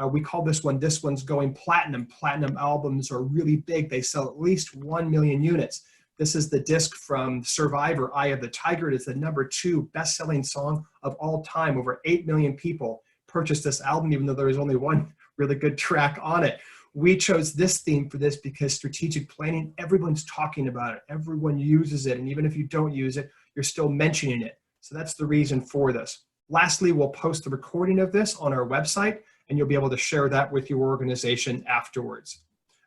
We call this one's going platinum. Platinum albums are really big. They sell at least 1 million units. This is the disc from Survivor, Eye of the Tiger. It is the #2 best-selling song of all time. Over 8 million people purchased this album, even though there was only one really good track on it. We chose this theme for this because strategic planning, everyone's talking about it. Everyone uses it. And even if you don't use it, you're still mentioning it. So that's the reason for this. Lastly, we'll post the recording of this on our website, and you'll be able to share that with your organization afterwards.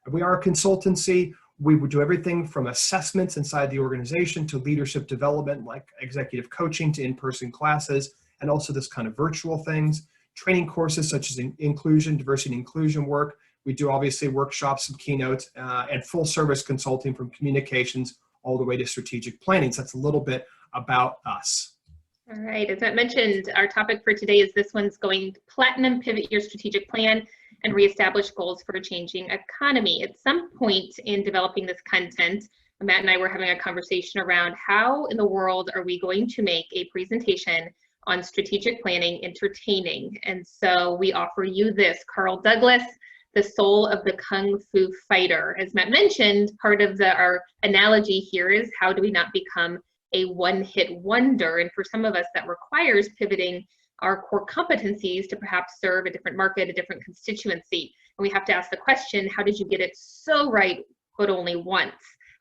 We are a consultancy. We would do everything from assessments inside the organization to leadership development, like executive coaching, to in-person classes, and also this kind of virtual things. Training courses such as inclusion, diversity, and inclusion work. We do obviously workshops and keynotes and full service consulting from communications all the way to strategic planning. So that's a little bit about us. All right, as Matt mentioned, our topic for today is this one's going platinum, pivot your strategic plan and reestablish goals for a changing economy. At some point in developing this content, Matt and I were having a conversation around how in the world are we going to make a presentation on strategic planning entertaining. And so we offer you this, Carl Douglas, the soul of the Kung Fu fighter. As Matt mentioned, part of our analogy here is how do we not become a one-hit wonder? And for some of us, that requires pivoting our core competencies to perhaps serve a different market, a different constituency. And we have to ask the question, how did you get it so right, but only once?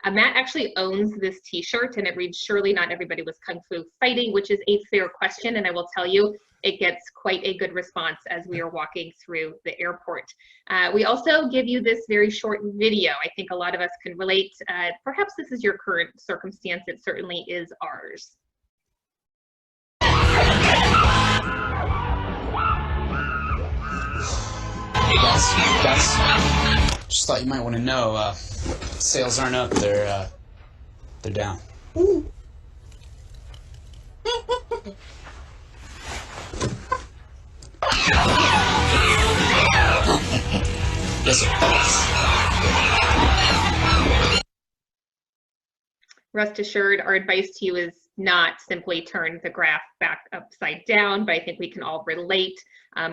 Matt actually owns this t-shirt and it reads, surely not everybody was Kung Fu fighting, which is a fair question. And I will tell you, it gets quite a good response as we are walking through the airport. We also give you this very short video. I think a lot of us can relate. Perhaps this is your current circumstance. It certainly is ours. Hey guys, just thought you might want to know, sales aren't up, they're down. Ooh. Yes, sir. Rest assured, our advice to you is not simply turn the graph back upside down, but I think we can all relate.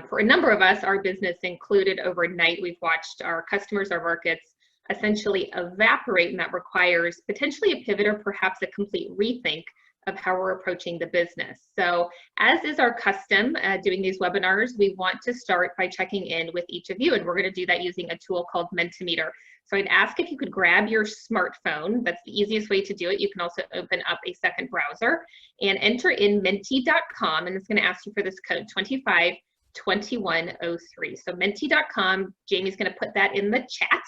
For a number of us, our business included, overnight, we've watched our customers, our markets essentially evaporate, and that requires potentially a pivot or perhaps a complete rethink of how we're approaching the business. So as is our custom doing these webinars, we want to start by checking in with each of you, and we're going to do that using a tool called Mentimeter. So I'd ask if you could grab your smartphone. That's the easiest way to do it. You can also open up a second browser and enter in menti.com, and it's going to ask you for this code 252103. So menti.com, Jamie's going to put that in the chat.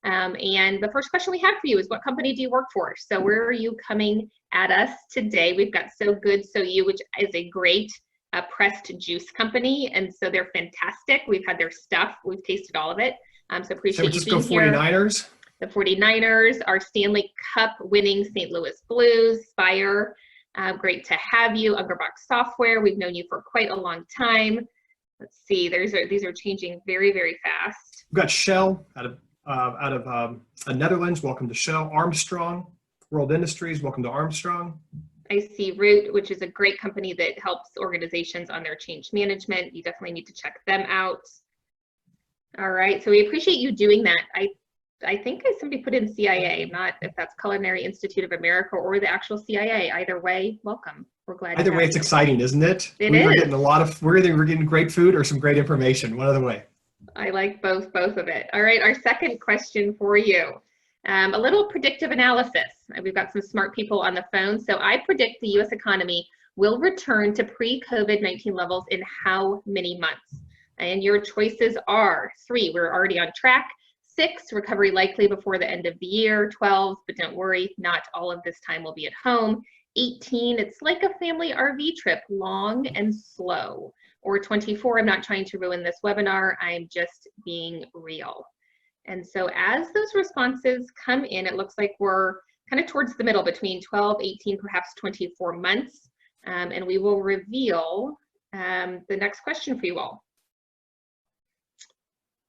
And the first question we have for you is, what company do you work for? So where are you coming at us today? We've got So Good So You, which is a great pressed juice company, and so they're fantastic. We've had their stuff. We've tasted all of it. So appreciate you being here. 49ers. The 49ers, our Stanley Cup winning St. Louis Blues, Spire. Great to have you. Ungerbox Software, we've known you for quite a long time. Let's see, these are changing very, very fast. We've got Shell out of Netherlands. Welcome to Shell. Armstrong, World Industries. Welcome to Armstrong. I see Root, which is a great company that helps organizations on their change management. You definitely need to check them out. All right, so we appreciate you doing that. I think somebody put in CIA. I'm not if that's Culinary Institute of America or the actual CIA. Either way, welcome. We're glad. Either way, it's exciting, isn't it? It We're is. getting we're either getting great food or some great information. One other way. I like both of it. All right, our second question for you. A little predictive analysis. We've got some smart people on the phone. So I predict the U.S. economy will return to pre-COVID-19 levels in how many months? And your choices are 3, we're already on track. 6, recovery likely before the end of the year. 12, but don't worry, not all of this time will be at home. 18, it's like a family RV trip, long and slow. Or 24, I'm not trying to ruin this webinar, I'm just being real. And so as those responses come in, it looks like we're kind of towards the middle between 12, 18, perhaps 24 months. And we will reveal the next question for you all,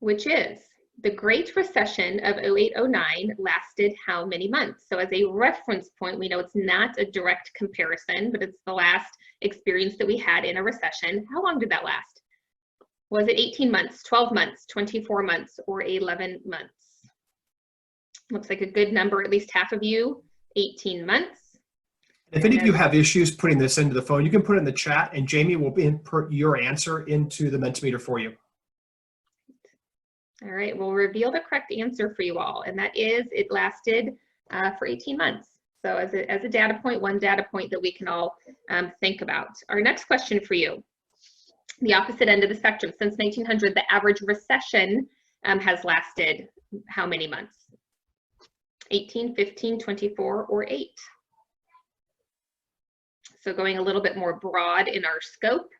which is, the Great Recession of 08-09 lasted how many months? So as a reference point, we know it's not a direct comparison, but it's the last experience that we had in a recession. How long did that last? Was it 18 months, 12 months, 24 months, or 11 months? Looks like a good number, at least half of you, 18 months. If any of you have issues putting this into the phone, you can put it in the chat and Jamie will input your answer into the Mentimeter for you. All right, we'll reveal the correct answer for you all, and that is it lasted for 18 months. So as a data point, one data point that we can all think about. Our next question for you, the opposite end of the spectrum. Since 1900, the average recession has lasted how many months? 18, 15, 24, or 8? So going a little bit more broad in our scope.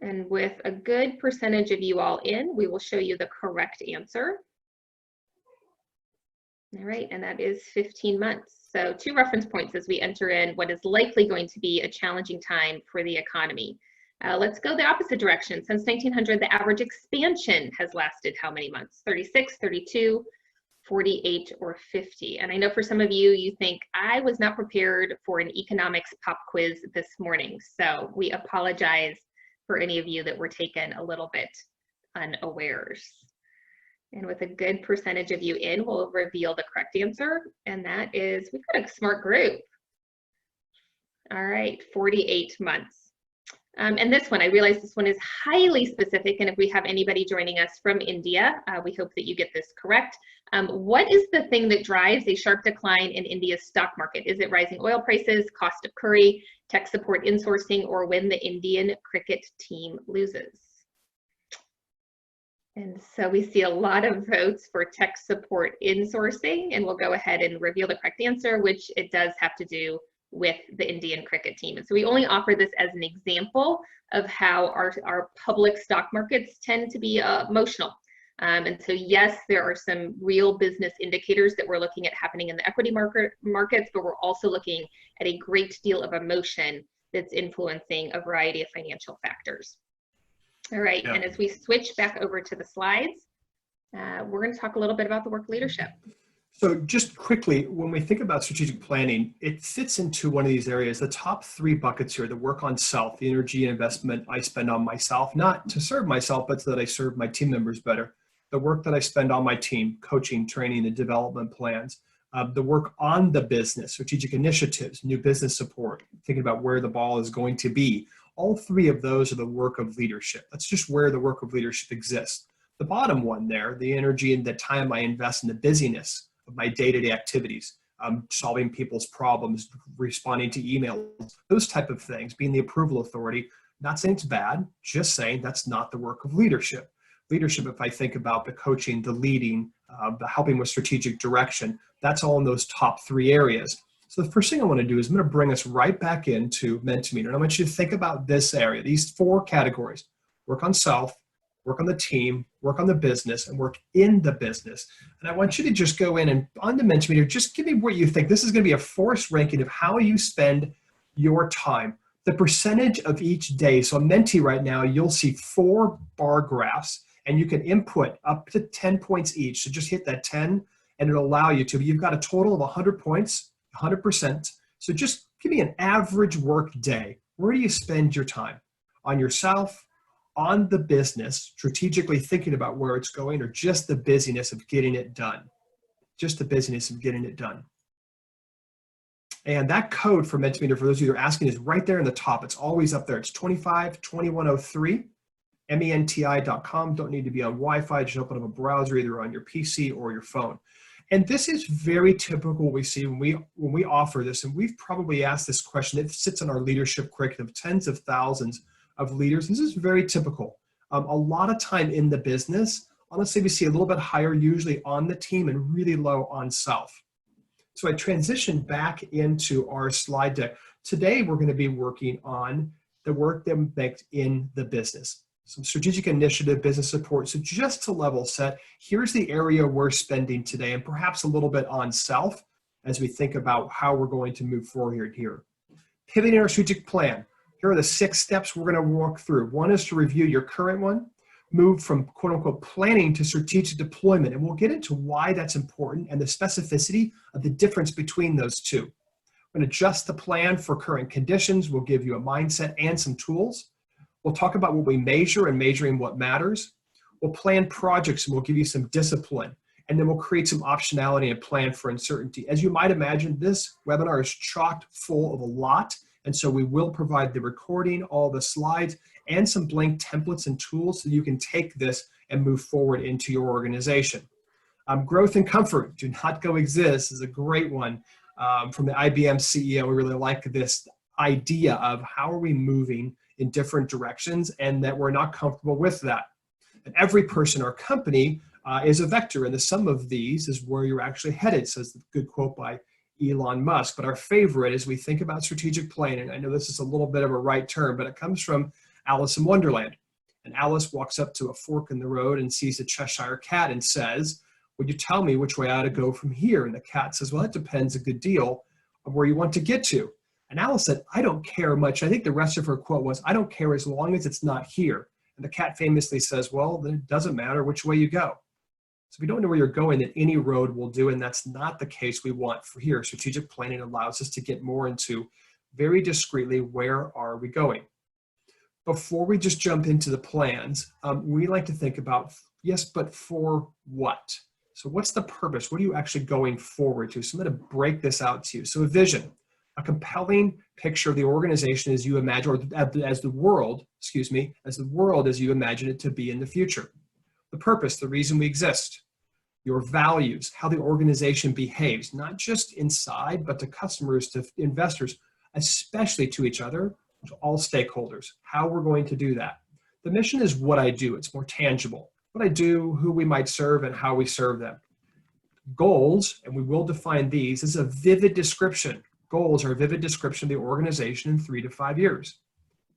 And with a good percentage of you all in, we will show you the correct answer. All right, and that is 15 months. So 2 reference points as we enter in what is likely going to be a challenging time for the economy. Let's go the opposite direction. Since 1900, the average expansion has lasted how many months? 36, 32, 48, or 50. And I know for some of you, you think, I was not prepared for an economics pop quiz this morning. So we apologize for any of you that were taken a little bit unawares. And with a good percentage of you in, we'll reveal the correct answer. And that is, we've got a smart group. All right, 48 months. And this one, I realize this one is highly specific, and if we have anybody joining us from India, we hope that you get this correct. What is the thing that drives a sharp decline in India's stock market? Is it rising oil prices, cost of curry, tech support insourcing, or when the Indian cricket team loses? And so we see a lot of votes for tech support insourcing, and we'll go ahead and reveal the correct answer, which it does have to do with the Indian cricket team. And so we only offer this as an example of how our public stock markets tend to be emotional. And so yes, there are some real business indicators that we're looking at happening in the equity markets, but we're also looking at a great deal of emotion that's influencing a variety of financial factors. All right, and as we switch back over to the slides, we're going to talk a little bit about the work leadership. So just quickly, when we think about strategic planning, it fits into one of these areas. The top 3 buckets here, the work on self, the energy and investment I spend on myself, not to serve myself, but so that I serve my team members better. The work that I spend on my team, coaching, training, and development plans. The work on the business, strategic initiatives, new business support, thinking about where the ball is going to be. All 3 of those are the work of leadership. That's just where the work of leadership exists. The bottom one there, the energy and the time I invest in the busyness of my day-to-day activities, solving people's problems, responding to emails, those type of things, being the approval authority. Not saying it's bad, just saying that's not the work of leadership. Leadership, if I think about the coaching, the leading, the helping with strategic direction, that's all in those top 3 areas. So the first thing I want to do is I'm going to bring us right back into Mentimeter. And I want you to think about this area, these 4 categories: work on self, work on the team, work on the business, and work in the business. And I want you to just go in and on the Mentimeter, just give me what you think. This is going to be a forced ranking of how you spend your time, the percentage of each day. So on Menti right now, you'll see 4 bar graphs, and you can input up to 10 points each. So just hit that 10, and it'll allow you to. You've got a total of 100 points, 100%. So just give me an average work day. Where do you spend your time? On yourself, on the business, strategically thinking about where it's going, or just the busyness of getting it done? Just the busyness of getting it done. And that code for Mentimeter, for those of you who are asking, is right there in the top. It's always up there. It's 252103, menti.com. Don't need to be on Wi-Fi. Just open up a browser either on your PC or your phone. And this is very typical we see when we offer this, and we've probably asked this question. It sits on our leadership curriculum, tens of thousands of leaders. This is very typical. A lot of time in the business, honestly, we see a little bit higher usually on the team and really low on self. So I transitioned back into our slide deck. Today, we're going to be working on the work that makes in the business. Some strategic initiative, business support. So just to level set, here's the area we're spending today, and perhaps a little bit on self as we think about how we're going to move forward here. Pivoting our strategic plan. Here are the 6 steps we're going to walk through. 1 is to review your current one, move from quote unquote planning to strategic deployment. And we'll get into why that's important and the specificity of the difference between those 2. We're going to adjust the plan for current conditions. We'll give you a mindset and some tools. We'll talk about what we measure and measuring what matters. We'll plan projects and we'll give you some discipline. And then we'll create some optionality and plan for uncertainty. As you might imagine, this webinar is chock full of a lot. And so we will provide the recording, all the slides, and some blank templates and tools so you can take this and move forward into your organization. Growth and comfort do not coexist is a great one from the IBM CEO. We really like this idea of how are we moving in different directions and that we're not comfortable with that. And every person or company is a vector, and the sum of these is where you're actually headed, says the good quote by Elon Musk. But our favorite as we think about strategic planning, I know this is a little bit of a right turn, but it comes from Alice in Wonderland. And Alice walks up to a fork in the road and sees a Cheshire cat and says, would you tell me which way I ought to go from here? And the cat says, well, it depends a good deal on where you want to get to. And Alice said, I don't care much. I think the rest of her quote was, I don't care as long as it's not here. And the cat famously says, well, then it doesn't matter which way you go. So if you don't know where you're going, then any road will do, and that's not the case we want for here. Strategic planning allows us to get more into very discreetly, where are we going? Before we just jump into the plans, we like to think about, yes, but for what? So what's the purpose? What are you actually going forward to? So I'm going to break this out to you. So a vision, a compelling picture of the organization as you imagine, or as the world, as the world as you imagine it to be in the future. The purpose, the reason we exist. Your values, how the organization behaves, not just inside, but to customers, to investors, especially to each other, to all stakeholders, how we're going to do that. The mission is what I do. It's more tangible. What I do, who we might serve, and how we serve them. Goals, and we will define these, is a vivid description. Goals are a vivid description of the organization in 3 to 5 years.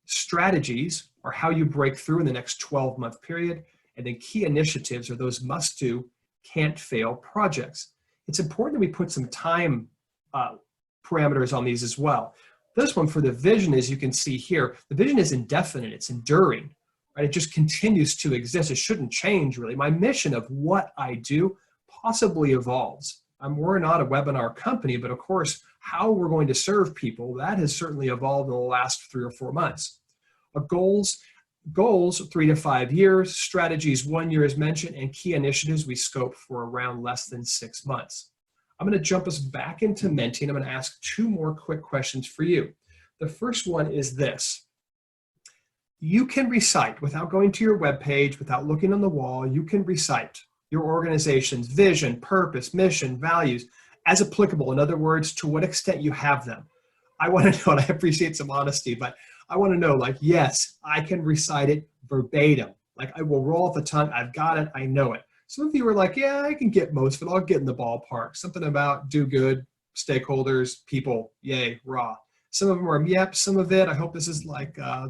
Strategies are how you break through in the next 12-month period, and then key initiatives are those must-do, can't-fail projects. It's important that we put some time parameters on these as well. This one for the vision, as you can see here, the vision is indefinite, it's enduring, right? It just continues to exist. It shouldn't change, really. My mission of what I do possibly evolves. We're not a webinar company, but of course, how we're going to serve people, that has certainly evolved in the last 3 or 4 months. Goals 3 to 5 years, strategies 1 year as mentioned, and key initiatives we scope for around less than 6 months. I'm going to jump us back into Menti. I'm going to ask 2 more quick questions for you. The first one is this. You can recite, without going to your webpage, without looking on the wall, you can recite your organization's vision, purpose, mission, values, as applicable. In other words, to what extent you have them. I want to know, and I appreciate some honesty, but I want to know, like, yes, I can recite it verbatim. Like, I will roll off the tongue. I've got it. I know it. Some of you are like, yeah, I can get most of it. I'll get in the ballpark. Something about do good, stakeholders, people, yay, raw. Some of them are, yep, some of it. I hope this is like I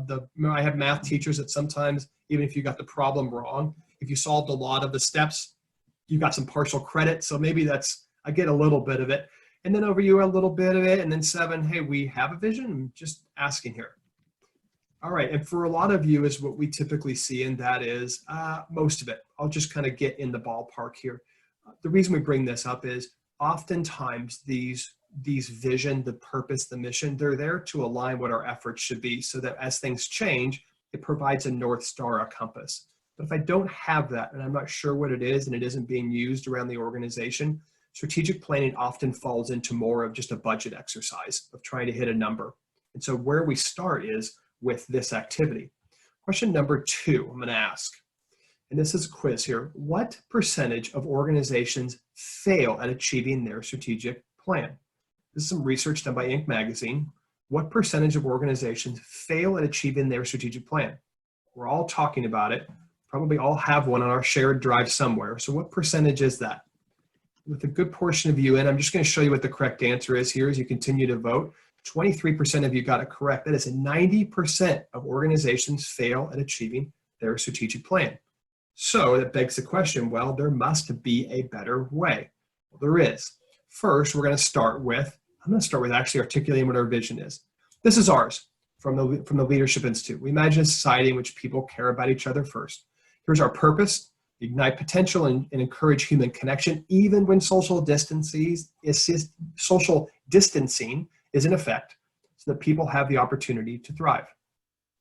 have math teachers that sometimes, even if you got the problem wrong, if you solved a lot of the steps, you got some partial credit. So maybe that's, I get a little bit of it. And then over you, a little bit of it. And then 7, hey, we have a vision. I'm just asking here. All right, and for a lot of you is what we typically see, and that is most of it. I'll just kind of get in the ballpark here. The reason we bring this up is oftentimes these vision, the purpose, the mission, they're there to align what our efforts should be so that as things change, it provides a North Star, a compass. But if I don't have that and I'm not sure what it is and it isn't being used around the organization, strategic planning often falls into more of just a budget exercise of trying to hit a number. And so where we start is with this activity. Question number 2, I'm going to ask, and this is a quiz here. What percentage of organizations fail at achieving their strategic plan? This is some research done by Inc. magazine. What percentage of organizations fail at achieving their strategic plan? We're all talking about it. Probably all have one on our shared drive somewhere. So what percentage is that? With a good portion of you in, I'm just going to show you what the correct answer is here as you continue to vote. 23% of you got it correct. That is 90% of organizations fail at achieving their strategic plan. So that begs the question, well, there must be a better way. Well, there is. First, I'm going to start with actually articulating what our vision is. This is ours from the Leadership Institute. We imagine a society in which people care about each other first. Here's our purpose: ignite potential and encourage human connection, even when social distancing is in effect, so that people have the opportunity to thrive.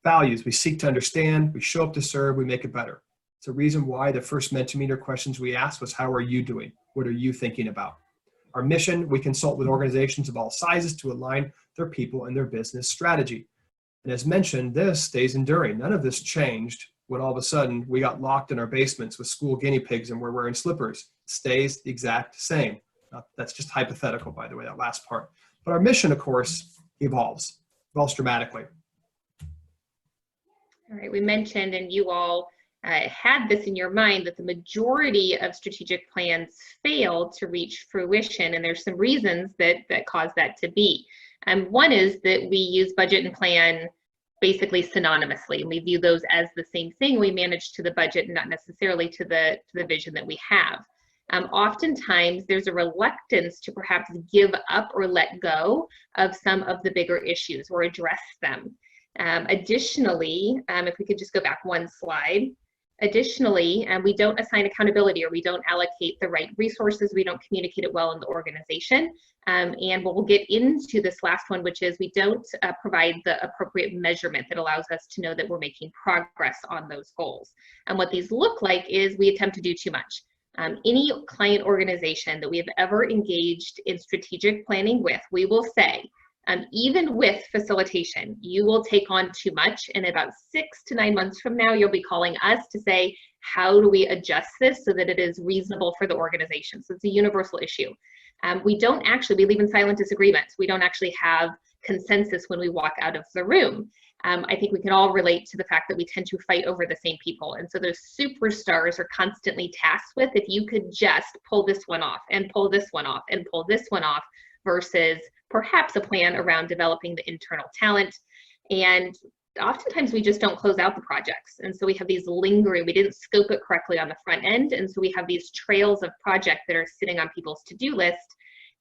Values, we seek to understand, we show up to serve, we make it better. It's a reason why the first Mentimeter questions we asked was, how are you doing? What are you thinking about? Our mission, we consult with organizations of all sizes to align their people and their business strategy. And as mentioned, this stays enduring. None of this changed when all of a sudden we got locked in our basements with school guinea pigs and we're wearing slippers. It stays the exact same. That's just hypothetical, by the way, that last part. But our mission, of course, evolves dramatically. All right, we mentioned, and you all had this in your mind, that the majority of strategic plans fail to reach fruition, and there's some reasons that cause that to be. One is that we use budget and plan basically synonymously, and we view those as the same thing. We manage to the budget and not necessarily to the vision that we have. Oftentimes, there's a reluctance to perhaps give up or let go of some of the bigger issues or address them. Additionally, if we could just go back one slide. Additionally, we don't assign accountability, or we don't allocate the right resources. We don't communicate it well in the organization. And we'll get into this last one, which is we don't provide the appropriate measurement that allows us to know that we're making progress on those goals. And what these look like is we attempt to do too much. Any client organization that we have ever engaged in strategic planning with, we will say, even with facilitation, you will take on too much, and about 6 to 9 months from now, you'll be calling us to say, how do we adjust this so that it is reasonable for the organization? So it's a universal issue. We live in silent disagreements. We don't actually have consensus when we walk out of the room. I think we can all relate to the fact that we tend to fight over the same people. And so those superstars are constantly tasked with, if you could just pull this one off and pull this one off and pull this one off, versus perhaps a plan around developing the internal talent. And oftentimes we just don't close out the projects. And so we have these lingering, we didn't scope it correctly on the front end. And so we have these trails of projects that are sitting on people's to-do list.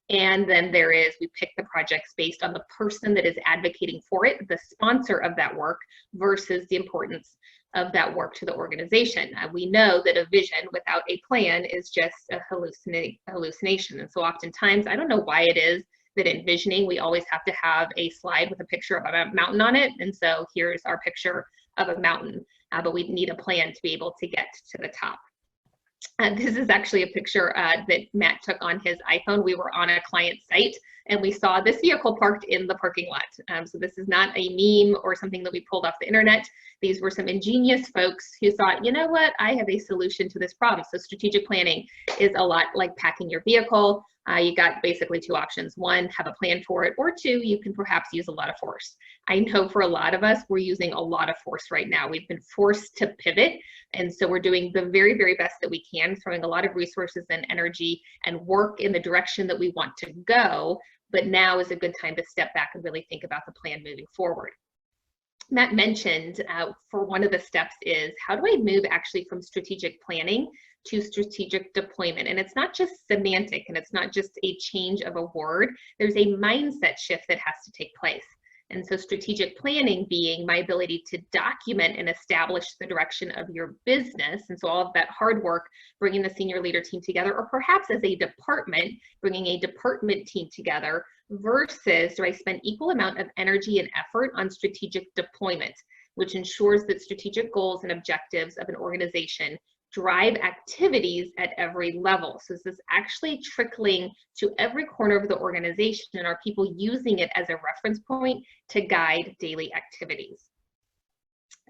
And then we pick the projects based on the person that is advocating for it, the sponsor of that work, versus the importance of that work to the organization. We know that a vision without a plan is just a hallucination. And so oftentimes, I don't know why it is that in visioning, we always have to have a slide with a picture of a mountain on it. And so here's our picture of a mountain, but we need a plan to be able to get to the top. This is actually a picture that Matt took on his iPhone. We were on a client site and we saw this vehicle parked in the parking lot. So this is not a meme or something that we pulled off the internet. These were some ingenious folks who thought, you know what, I have a solution to this problem. So strategic planning is a lot like packing your vehicle. You got basically 2 options. 1, have a plan for it, or 2, you can perhaps use a lot of force. I know for a lot of us, we're using a lot of force right now. We've been forced to pivot. And so we're doing the very, very best that we can, throwing a lot of resources and energy and work in the direction that we want to go. But now is a good time to step back and really think about the plan moving forward. Matt mentioned for one of the steps is, how do I move actually from strategic planning to strategic deployment? And it's not just semantic, and it's not just a change of a word. There's a mindset shift that has to take place. And so strategic planning being my ability to document and establish the direction of your business. And so all of that hard work, bringing the senior leader team together, or perhaps as a department, bringing a department team together, versus do I spend equal amount of energy and effort on strategic deployment, which ensures that strategic goals and objectives of an organization drive activities at every level. So this is actually trickling to every corner of the organization, and are people using it as a reference point to guide daily activities.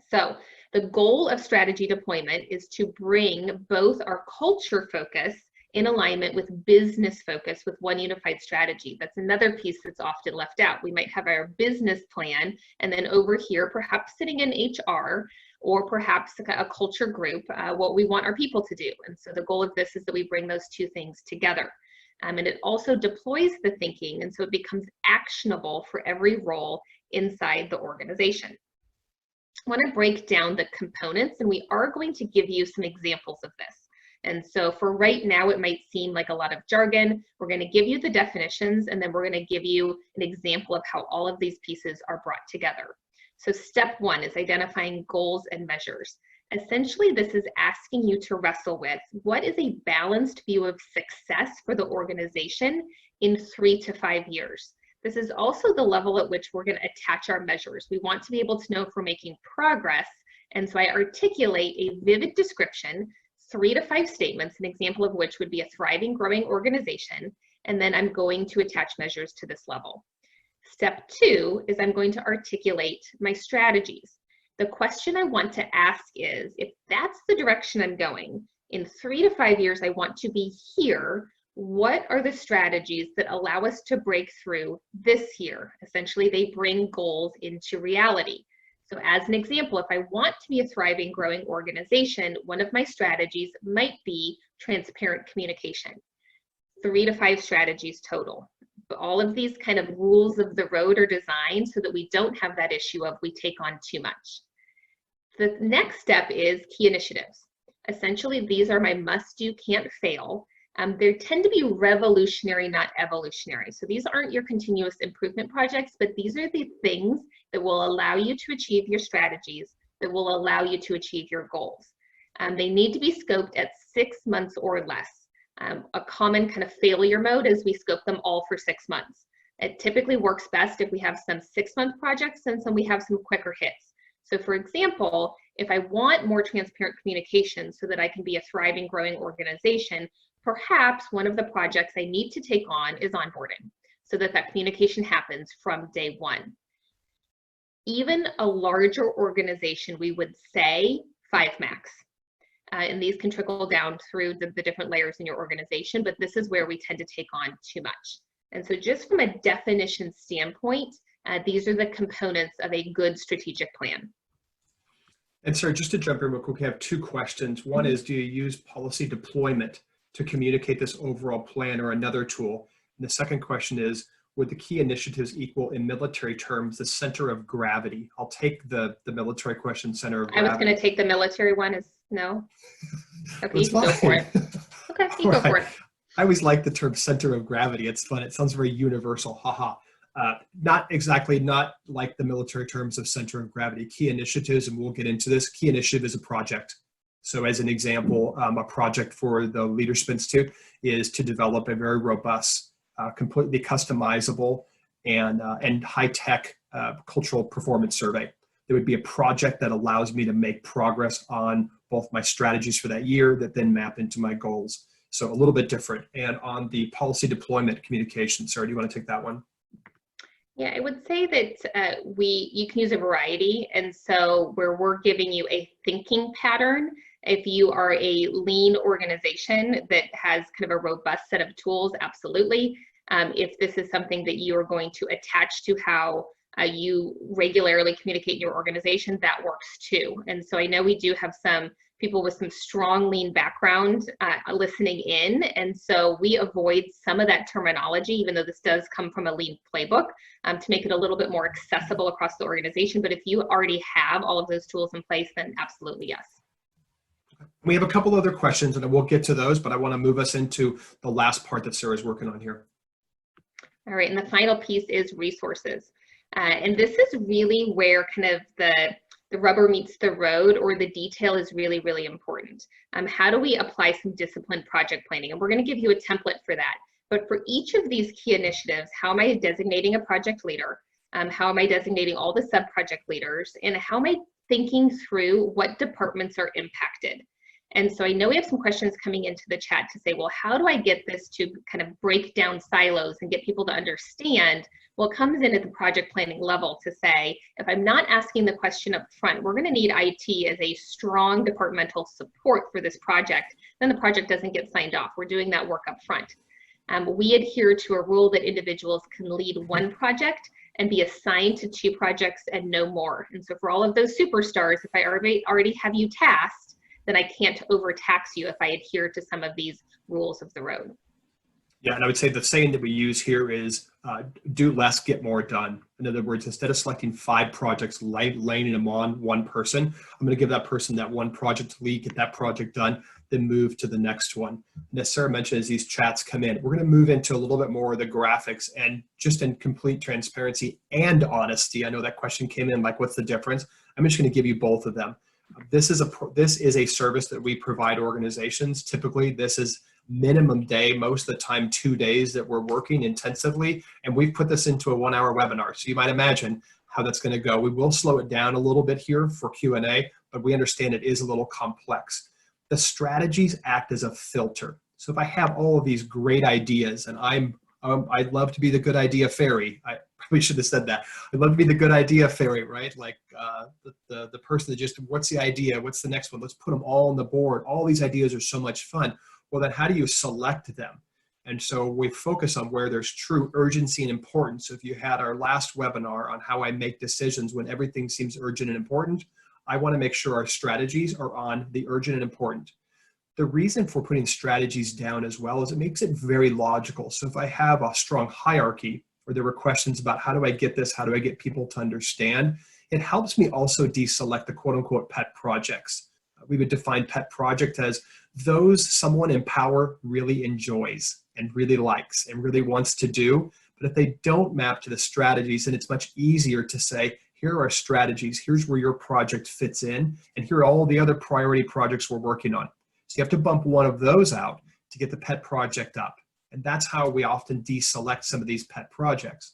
So the goal of strategy deployment is to bring both our culture focus in alignment with business focus with one unified strategy. That's another piece that's often left out. We might have our business plan, and then over here, perhaps sitting in HR, or perhaps a culture group, what we want our people to do. And so the goal of this is that we bring those 2 things together. And it also deploys the thinking, and so it becomes actionable for every role inside the organization. I want to break down the components, and we are going to give you some examples of this. And so for right now, it might seem like a lot of jargon. We're going to give you the definitions, and then we're going to give you an example of how all of these pieces are brought together. So step 1 is identifying goals and measures. Essentially, this is asking you to wrestle with, what is a balanced view of success for the organization in 3 to 5 years? This is also the level at which we're going to attach our measures. We want to be able to know if we're making progress. And so I articulate a vivid description, 3 to 5 statements, an example of which would be a thriving, growing organization. And then I'm going to attach measures to this level. Step 2 is I'm going to articulate my strategies. The question I want to ask is, if that's the direction I'm going, in 3 to 5 years, I want to be here. What are the strategies that allow us to break through this year? Essentially, they bring goals into reality. So as an example, if I want to be a thriving, growing organization, one of my strategies might be transparent communication. 3 to 5 strategies total. But all of these kind of rules of the road are designed so that we don't have that issue of we take on too much. The next step is key initiatives. Essentially, these are my must-do, can't fail. They tend to be revolutionary, not evolutionary. So these aren't your continuous improvement projects, but these are the things that will allow you to achieve your strategies, that will allow you to achieve your goals. They need to be scoped at 6 months or less. A common kind of failure mode is we scope them all for 6 months. It typically works best if we have some 6-month projects and some we have some quicker hits. So for example, if I want more transparent communication so that I can be a thriving, growing organization, perhaps one of the projects I need to take on is onboarding so that that communication happens from day 1. Even a larger organization, we would say 5 max. And these can trickle down through the different layers in your organization, but this is where we tend to take on too much. And so just from a definition standpoint, these are the components of a good strategic plan. And Sarah, just to jump in real quick, I have 2 questions. One is, do you use policy deployment to communicate this overall plan or another tool? And the second question is, would the key initiatives equal in military terms the center of gravity? I'll take the military question, center of gravity. I was going to take the military one as no. Okay, you can go for it. Okay, you go for it. I always like the term center of gravity. It's fun. It sounds very universal. Haha. Not exactly, not like the military terms of center of gravity. Key initiatives, and we'll get into this. Key initiative is a project. So as an example, a project for the Leadership Institute is to develop a very robust, completely customizable and high-tech cultural performance survey. There would be a project that allows me to make progress on both my strategies for that year that then map into my goals. So a little bit different. And on the policy deployment communication, Sarah, do you want to take that one? Yeah, I would say that you can use a variety. And so where we're giving you a thinking pattern, if you are a lean organization that has kind of a robust set of tools, absolutely. If this is something that you are going to attach to how you regularly communicate in your organization, that works too. And so I know we do have some people with some strong lean background listening in. And so we avoid some of that terminology, even though this does come from a lean playbook, to make it a little bit more accessible across the organization. But if you already have all of those tools in place, then absolutely yes. We have a couple other questions and we'll get to those, but I want to move us into the last part that Sarah's working on here. All right, and the final piece is resources. And this is really where kind of the rubber meets the road, or the detail is really, really important. How do we apply some disciplined project planning? And we're going to give you a template for that. But for each of these key initiatives, how am I designating a project leader? How am I designating all the sub-project leaders? And how am I thinking through what departments are impacted? And so I know we have some questions coming into the chat to say, well, how do I get this to kind of break down silos and get people to understand? Well, it comes in at the project planning level to say, if I'm not asking the question up front, we're going to need IT as a strong departmental support for this project, then the project doesn't get signed off. We're doing that work up front. We adhere to a rule that individuals can lead one project and be assigned to 2 projects and no more. And so for all of those superstars, if I already have you tasked, then I can't overtax you if I adhere to some of these rules of the road. Yeah, and I would say the saying that we use here is do less, get more done. In other words, instead of selecting 5 projects, laying them on one person, I'm going to give that person that one project to lead, get that project done, then move to the next one. And as Sarah mentioned, as these chats come in, we're going to move into a little bit more of the graphics, and just in complete transparency and honesty. I know that question came in, like, what's the difference? I'm just going to give you both of them. This is a service that we provide organizations. Typically, this is minimum day, most of the time 2 days that we're working intensively. And we've put this into a 1-hour webinar. So you might imagine how that's going to go. We will slow it down a little bit here for Q&A, but we understand it is a little complex. The strategies act as a filter. So if I have all of these great ideas and I'd love to be the good idea fairy. I probably should have said that. I'd love to be the good idea fairy, right? Like the person that just, what's the idea? What's the next one? Let's put them all on the board. All these ideas are so much fun. Well, then how do you select them? And so we focus on where there's true urgency and importance. So if you had our last webinar on how I make decisions when everything seems urgent and important, I want to make sure our strategies are on the urgent and important. The reason for putting strategies down as well is it makes it very logical. So if I have a strong hierarchy, or there were questions about how do I get this, how do I get people to understand, it helps me also deselect the quote unquote pet projects. We would define pet project as those someone in power really enjoys and really likes and really wants to do. But if they don't map to the strategies, then it's much easier to say, here are strategies, here's where your project fits in, and here are all the other priority projects we're working on. So you have to bump one of those out to get the pet project up. And that's how we often deselect some of these pet projects.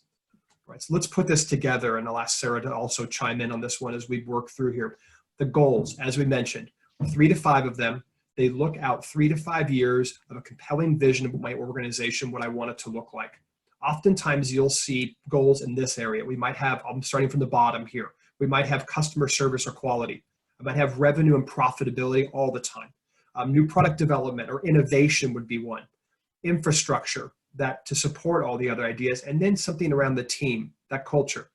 All right, so let's put this together, and I'll ask Sarah to also chime in on this one as we work through here. The goals, as we mentioned, 3 to 5 of them, they look out 3 to 5 years of a compelling vision of my organization, what I want it to look like. Oftentimes you'll see goals in this area. We might have, I'm starting from the bottom here, we might have customer service or quality. I might have revenue and profitability all the time. New product development or innovation would be one. Infrastructure, that to support all the other ideas, and then something around the team, that culture.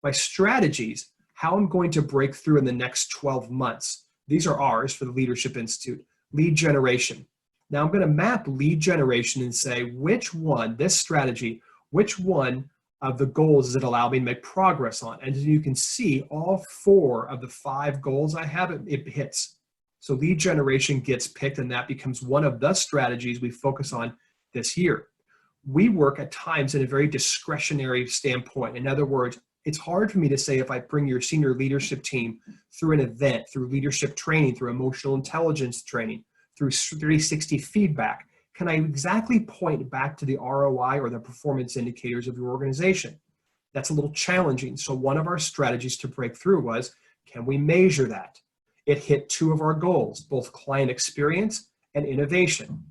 My strategies, how I'm going to break through in the next 12 months. These are ours for the Leadership Institute. Lead generation. Now I'm going to map lead generation and say which one, this strategy, which one of the goals does it allow me to make progress on? And as you can see, all 4 of the 5 goals I have, it hits. So lead generation gets picked, and that becomes one of the strategies we focus on this year. We work at times in a very discretionary standpoint. In other words, it's hard for me to say if I bring your senior leadership team through an event, through leadership training, through emotional intelligence training, through 360 feedback, can I exactly point back to the ROI or the performance indicators of your organization? That's a little challenging. So one of our strategies to break through was, can we measure that? It hit 2 of our goals, both client experience and innovation.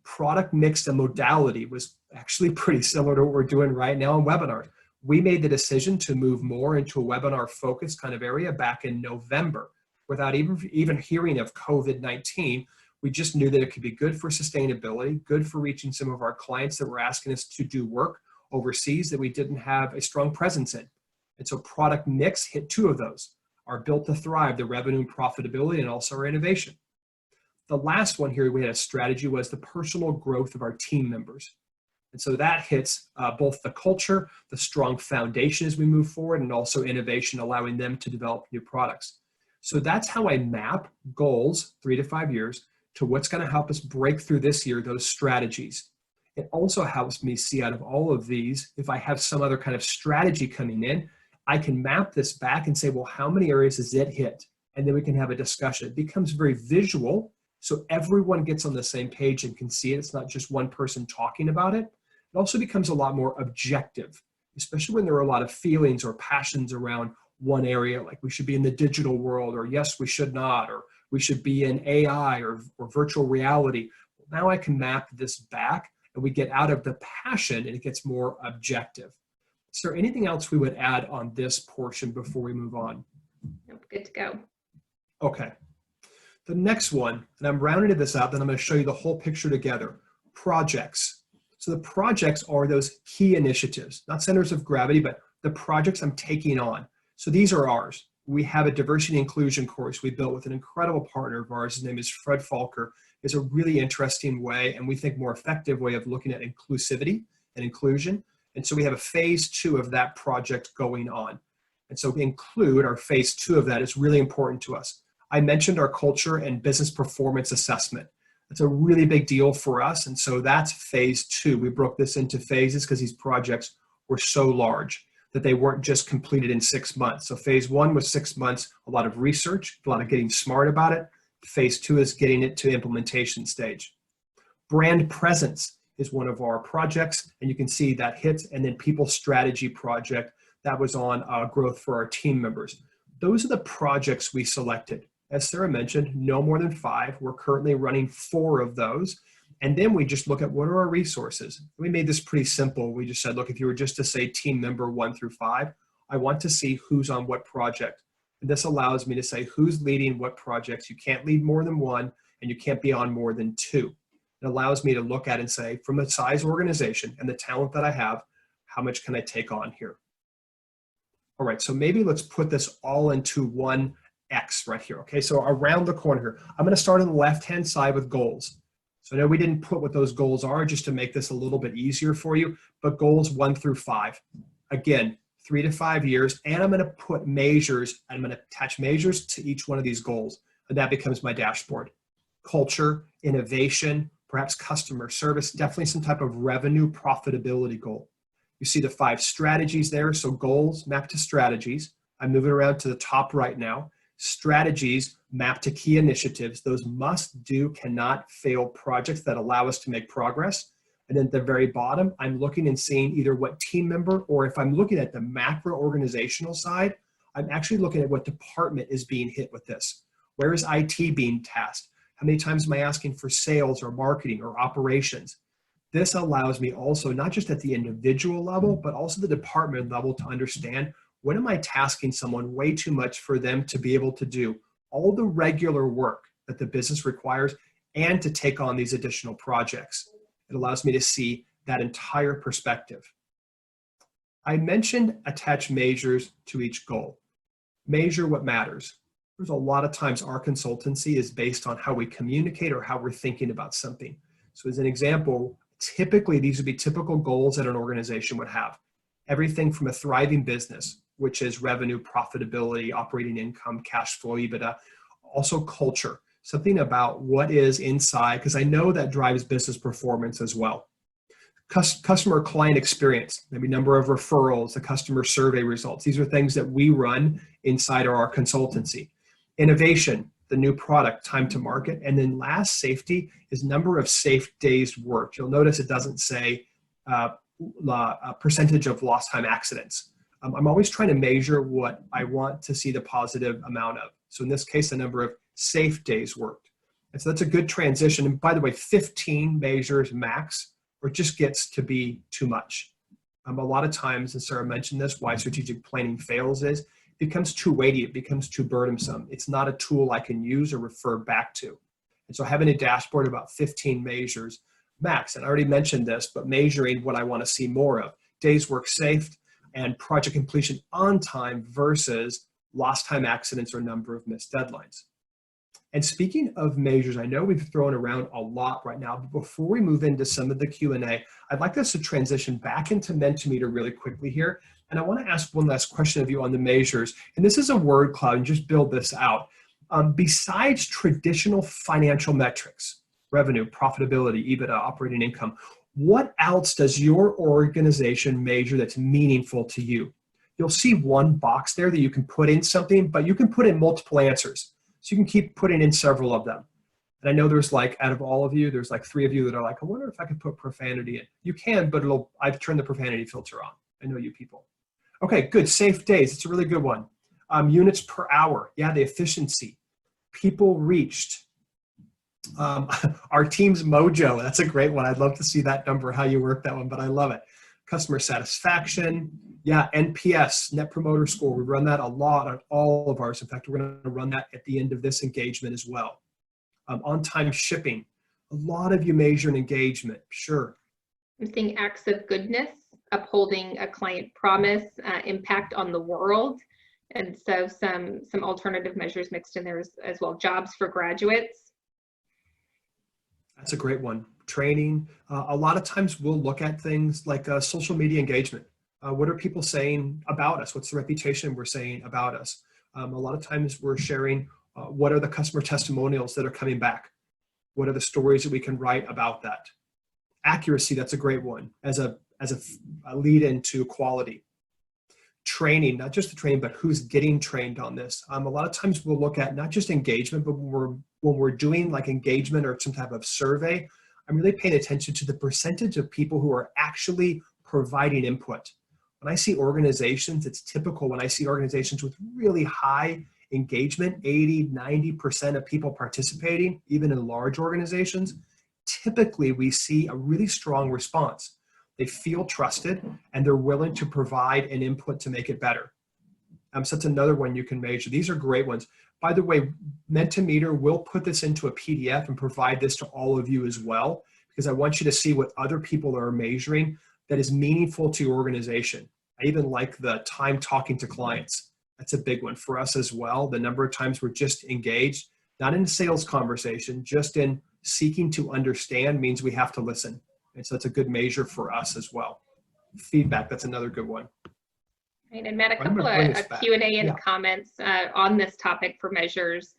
Product mix and modality was actually pretty similar to what we're doing right now in webinars. We made the decision to move more into a webinar focused kind of area back in November without even hearing of COVID-19. We just knew that it could be good for sustainability, good for reaching some of our clients that were asking us to do work overseas that we didn't have a strong presence in. And so product mix hit 2 of those. Our Built to Thrive, the revenue and profitability, and also our innovation. The last one here we had a strategy was the personal growth of our team members. And so that hits both the culture, the strong foundation as we move forward, and also innovation, allowing them to develop new products. So that's how I map goals, 3 to 5 years, to what's going to help us break through this year, those strategies. It also helps me see out of all of these, if I have some other kind of strategy coming in, I can map this back and say, well, how many areas has it hit? And then we can have a discussion. It becomes very visual, so everyone gets on the same page and can see it. It's not just one person talking about it. It also becomes a lot more objective, especially when there are a lot of feelings or passions around one area, like we should be in the digital world, or yes, we should not, or we should be in AI or virtual reality. Now I can map this back and we get out of the passion and it gets more objective. Is there anything else we would add on this portion before we move on? Nope, good to go. Okay. The next one, and I'm rounding this out, then I'm going to show you the whole picture together. Projects. So the projects are those key initiatives, not centers of gravity, but the projects I'm taking on. So these are ours. We have a diversity inclusion course we built with an incredible partner of ours. His name is Fred Falker. It's a really interesting way, and we think more effective way of looking at inclusivity and inclusion. And so we have a phase 2 of that project going on. And so we include our phase 2 of that is really important to us. I mentioned our culture and business performance assessment. It's a really big deal for us. And so that's phase 2. We broke this into phases because these projects were so large that they weren't just completed in 6 months. So phase 1 was 6 months, a lot of research, a lot of getting smart about it. Phase 2 is getting it to implementation stage. Brand presence is one of our projects, and you can see that hits, and then people strategy project that was on growth for our team members. Those are the projects we selected. As Sarah mentioned, no more than 5. We're currently running 4 of those. And then we just look at what are our resources. We made this pretty simple. We just said, look, if you were just to say team member 1 through 5, I want to see who's on what project. And this allows me to say who's leading what projects. You can't lead more than 1, and you can't be on more than 2. It allows me to look at and say, from a size organization and the talent that I have, how much can I take on here? All right, so maybe let's put this all into one X right here. Okay, so around the corner here, I'm going to start on the left-hand side with goals. So I know we didn't put what those goals are just to make this a little bit easier for you, but goals 1 through 5. Again, 3 to 5 years, and I'm going to put measures. I'm going to attach measures to each one of these goals, and that becomes my dashboard. Culture, innovation, perhaps customer service, definitely some type of revenue profitability goal. You see the 5 strategies there. So goals map to strategies. I'm moving around to the top right now. Strategies map to key initiatives. Those must do, cannot fail projects that allow us to make progress. And then at the very bottom, I'm looking and seeing either what team member, or if I'm looking at the macro organizational side, I'm actually looking at what department is being hit with this. Where is IT being tasked? How many times am I asking for sales or marketing or operations? This allows me also, not just at the individual level, but also the department level, to understand when am I tasking someone way too much for them to be able to do all the regular work that the business requires and to take on these additional projects. It allows me to see that entire perspective. I mentioned attach measures to each goal. Measure what matters. There's a lot of times our consultancy is based on how we communicate or how we're thinking about something. So as an example, typically these would be typical goals that an organization would have. Everything from a thriving business, which is revenue, profitability, operating income, cash flow, EBITDA, also culture, something about what is inside, because I know that drives business performance as well. Customer client experience, maybe number of referrals, the customer survey results. These are things that we run inside of our consultancy. Innovation, the new product, time to market. And then last, safety, is number of safe days worked. You'll notice it doesn't say a percentage of lost time accidents. I'm always trying to measure what I want to see the positive amount of. So in this case, the number of safe days worked. And so that's a good transition. And by the way, 15 measures max, or it just gets to be too much. A lot of times, and Sarah mentioned this, why strategic planning fails is, it becomes too weighty, it becomes too burdensome. It's not a tool I can use or refer back to. And so having a dashboard about 15 measures max, and I already mentioned this, but measuring what I want to see more of, days work safe and project completion on time versus lost time accidents or number of missed deadlines. And speaking of measures, I know we've thrown around a lot right now, but before we move into some of the Q&A, I'd like us to transition back into Mentimeter really quickly here. And I want to ask one last question of you on the measures. And this is a word cloud, and just build this out. Besides traditional financial metrics, revenue, profitability, EBITDA, operating income, what else does your organization measure that's meaningful to you? You'll see one box there that you can put in something, but you can put in multiple answers. So you can keep putting in several of them. And I know there's like, out of all of you, there's like 3 of you that are like, I wonder if I could put profanity in. You can, but I've turned the profanity filter on. I know you people. Okay, good. Safe days. It's a really good one. Units per hour. Yeah, the efficiency. People reached. Our team's mojo. That's a great one. I'd love to see that number, how you work that one, but I love it. Customer satisfaction. Yeah, NPS, Net Promoter Score. We run that a lot on all of ours. In fact, we're going to run that at the end of this engagement as well. On-time shipping. A lot of you measure an engagement. Sure. I'm seeing acts of goodness, upholding a client promise, impact on the world. And so some alternative measures mixed in there as well. Jobs for graduates. That's a great one. Training. A lot of times we'll look at things like social media engagement. What are people saying about us? What's the reputation we're saying about us? A lot of times we're sharing what are the customer testimonials that are coming back? What are the stories that we can write about that? Accuracy, that's a great one as a lead into quality. Training, not just the training, but who's getting trained on this. A lot of times we'll look at not just engagement, but when we're doing like engagement or some type of survey, I'm really paying attention to the percentage of people who are actually providing input. When I see organizations, it's typical when I see organizations with really high engagement, 80, 90% of people participating, even in large organizations, typically we see a really strong response. They feel trusted and they're willing to provide an input to make it better. So that's another one you can measure. These are great ones. By the way, Mentimeter will put this into a PDF and provide this to all of you as well, because I want you to see what other people are measuring that is meaningful to your organization. I even like the time talking to clients. That's a big one for us as well. The number of times we're just engaged, not in a sales conversation, just in seeking to understand means we have to listen. And so that's a good measure for us as well. Feedback, that's another good one. Right, and Matt, a couple of Q&A and comments on this topic for measures.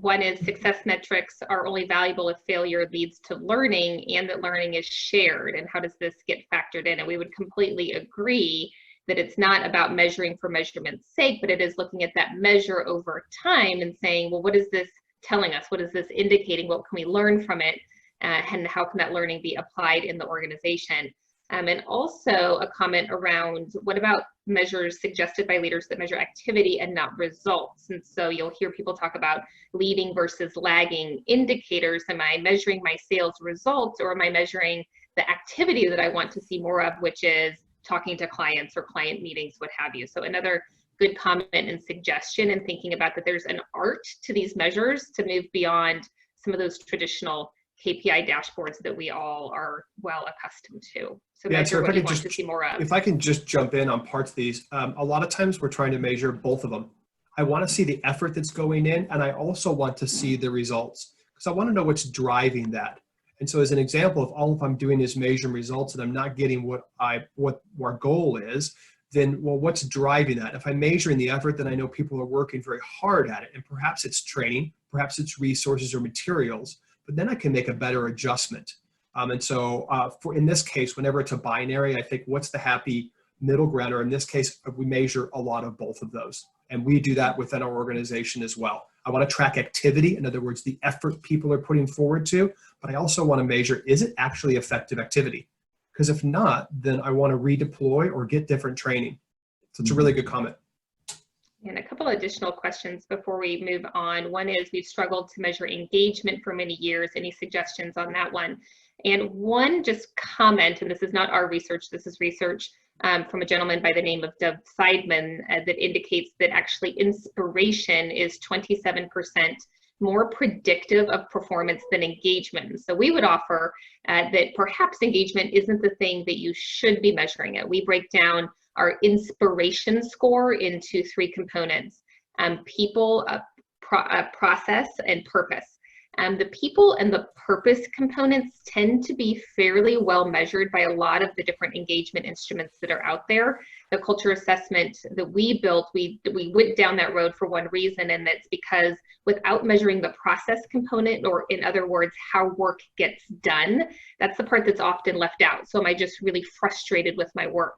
One is success metrics are only valuable if failure leads to learning and that learning is shared. And how does this get factored in? And we would completely agree that it's not about measuring for measurement's sake, but it is looking at that measure over time and saying, well, what is this telling us? What is this indicating? What can we learn from it? And how can that learning be applied in the organization? And also a comment around what about measures suggested by leaders that measure activity and not results? And so you'll hear people talk about leading versus lagging indicators. Am I measuring my sales results, or am I measuring the activity that I want to see more of, which is talking to clients or client meetings, what have you? So another good comment and suggestion, and thinking about that there's an art to these measures to move beyond some of those traditional KPI dashboards that we all are well accustomed to. So yeah, measure so what you want to see more of. If I can just jump in on parts of these, a lot of times we're trying to measure both of them. I want to see the effort that's going in, and I also want to see the results, because I want to know what's driving that. And so as an example, if all I'm doing is measuring results and I'm not getting what our goal is, then, well, what's driving that? If I'm measuring the effort, then I know people are working very hard at it, and perhaps it's training, perhaps it's resources or materials, but then I can make a better adjustment. And so in this case, whenever it's a binary, I think what's the happy middle ground, or in this case, we measure a lot of both of those. And we do that within our organization as well. I want to track activity, in other words, the effort people are putting forward to, but I also want to measure, is it actually effective activity? Because if not, then I want to redeploy or get different training. So it's a really good comment. And a couple additional questions before we move on. One is, we've struggled to measure engagement for many years. Any suggestions on that one? And one just comment, and this is not our research, this is research from a gentleman by the name of Doug Seidman that indicates that actually inspiration is 27% more predictive of performance than engagement. So we would offer that perhaps engagement isn't the thing that you should be measuring it. We break down our inspiration score into 3 components: people, process, and purpose. The people and the purpose components tend to be fairly well measured by a lot of the different engagement instruments that are out there. The culture assessment that we built, we went down that road for one reason, and that's because without measuring the process component, or in other words, how work gets done, that's the part that's often left out. So am I just really frustrated with my work?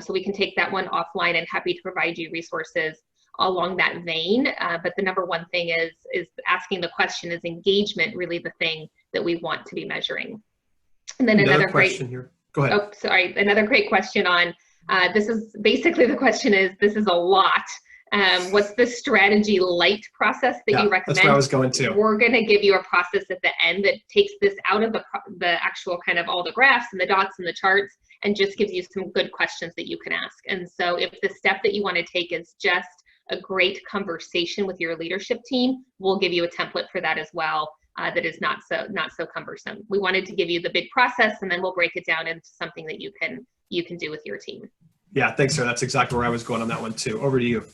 So we can take that one offline, and happy to provide you resources along that vein. But the number one thing is asking the question, is engagement really the thing that we want to be measuring? And then another question great, here. Go ahead. Oh, sorry. Another great question on, this is basically the question is, this is a lot. What's the strategy light process that you recommend? That's where I was going to. We're going to give you a process at the end that takes this out of the actual kind of all the graphs and the dots and the charts, and just gives you some good questions that you can ask. And so if the step that you want to take is just a great conversation with your leadership team, we'll give you a template for that as well, that is not so cumbersome. We wanted to give you the big process, and then we'll break it down into something that you can do with your team. Yeah, thanks, sir. That's exactly where I was going on that one too. Over to you.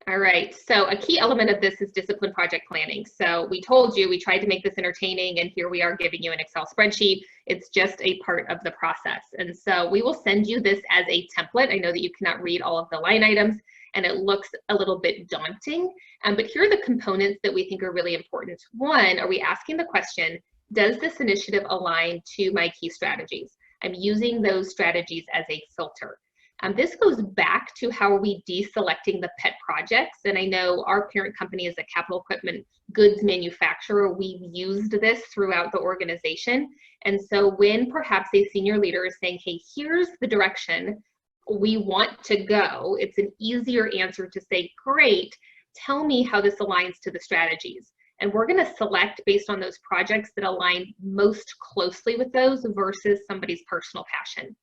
All right, so a key element of this is disciplined project planning. So we told you, we tried to make this entertaining, and here we are giving you an Excel spreadsheet. It's just a part of the process. And so we will send you this as a template. I know that you cannot read all of the line items, and it looks a little bit daunting, but here are the components that we think are really important. One, are we asking the question, does this initiative align to my key strategies? I'm using those strategies as a filter. This goes back to how are we deselecting the pet projects. And I know our parent company is a capital equipment goods manufacturer. We've used this throughout the organization. And so when perhaps a senior leader is saying, hey, here's the direction we want to go, it's an easier answer to say, great, tell me how this aligns to the strategies. And we're going to select based on those projects that align most closely with those versus somebody's personal passion.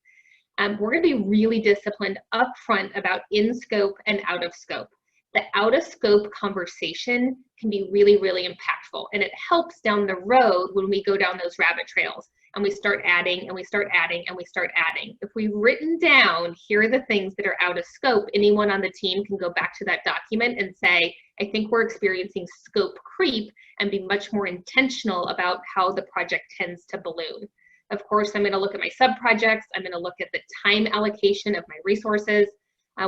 We're going to be really disciplined upfront about in scope and out of scope. The out of scope conversation can be really, really impactful, and it helps down the road when we go down those rabbit trails and we start adding and we start adding and we start adding. If we've written down, here are the things that are out of scope, anyone on the team can go back to that document and say, I think we're experiencing scope creep, and be much more intentional about how the project tends to balloon. Of course, I'm going to look at my sub-projects. I'm going to look at the time allocation of my resources.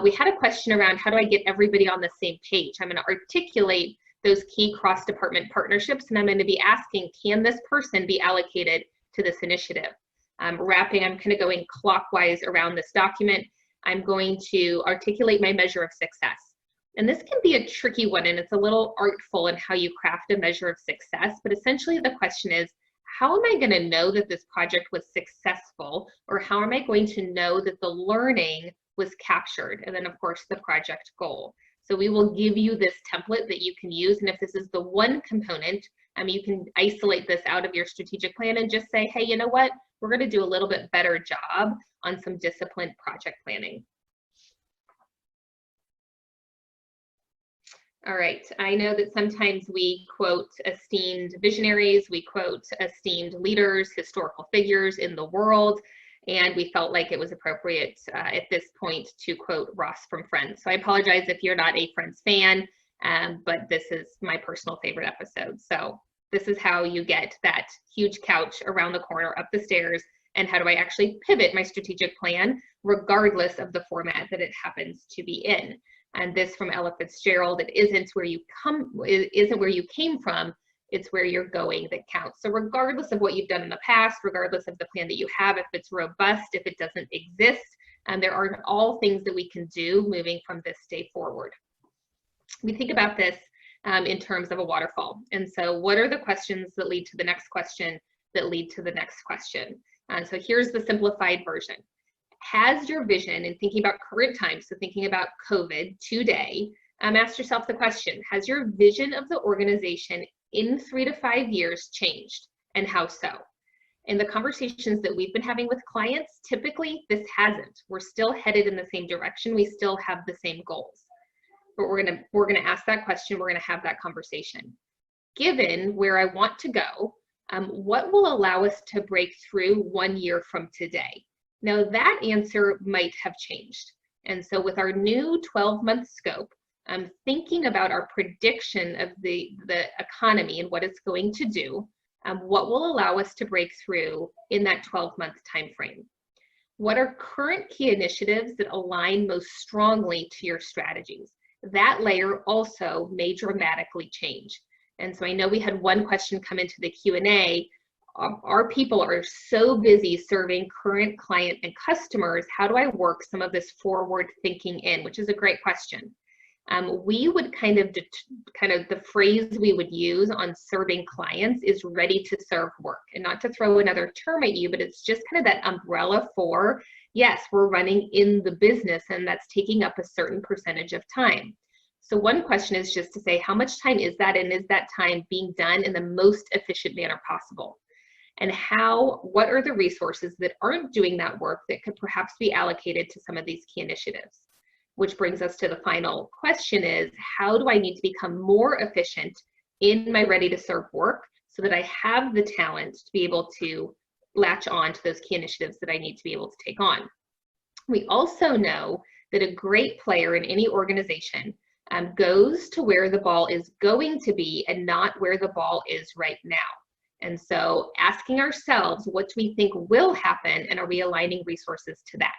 We had a question around how do I get everybody on the same page? I'm going to articulate those key cross-department partnerships, and I'm going to be asking, can this person be allocated to this initiative? I'm kind of going clockwise around this document. I'm going to articulate my measure of success. And this can be a tricky one, and it's a little artful in how you craft a measure of success, but essentially the question is, how am I going to know that this project was successful, or how am I going to know that the learning was captured? And then of course the project goal. So we will give you this template that you can use, and if this is the one component, you can isolate this out of your strategic plan and just say, hey, you know what, we're going to do a little bit better job on some disciplined project planning. All right, I know that sometimes we quote esteemed visionaries, we quote esteemed leaders, historical figures in the world, and we felt like it was appropriate at this point to quote Ross from Friends. So I apologize if you're not a Friends fan, but this is my personal favorite episode. So this is how you get that huge couch around the corner, up the stairs, and how do I actually pivot my strategic plan regardless of the format that it happens to be in. And this from Ella Fitzgerald, it isn't where you came from, it's where you're going that counts. So regardless of what you've done in the past, regardless of the plan that you have, if it's robust, if it doesn't exist, there are all things that we can do moving from this day forward. We think about this in terms of a waterfall. And so what are the questions that lead to the next question that lead to the next question? So here's the simplified version. Has your vision, in thinking about current times, so thinking about COVID today, ask yourself the question, has your vision of the organization in 3 to 5 years changed, and how so? In the conversations that we've been having with clients, typically this hasn't. We're still headed in the same direction. We still have the same goals. But we're gonna ask that question, we're gonna have that conversation. Given where I want to go, what will allow us to break through 1 year from today? Now that answer might have changed. And so with our new 12-month scope, thinking about our prediction of the economy and what it's going to do, what will allow us to break through in that 12-month time frame? What are current key initiatives that align most strongly to your strategies? That layer also may dramatically change. And so I know we had one question come into the Q&A. Our people are so busy serving current client and customers. How do I work some of this forward thinking in, which is a great question. We would kind of the phrase we would use on serving clients is ready to serve work. And not to throw another term at you, but it's just kind of that umbrella for, yes, we're running in the business and that's taking up a certain percentage of time. So one question is just to say, how much time is that, and is that time being done in the most efficient manner possible? And what are the resources that aren't doing that work that could perhaps be allocated to some of these key initiatives? Which brings us to the final question is, how do I need to become more efficient in my ready to serve work so that I have the talent to be able to latch on to those key initiatives that I need to be able to take on? We also know that a great player in any organization goes to where the ball is going to be and not where the ball is right now. And so asking ourselves, what do we think will happen, and are we aligning resources to that?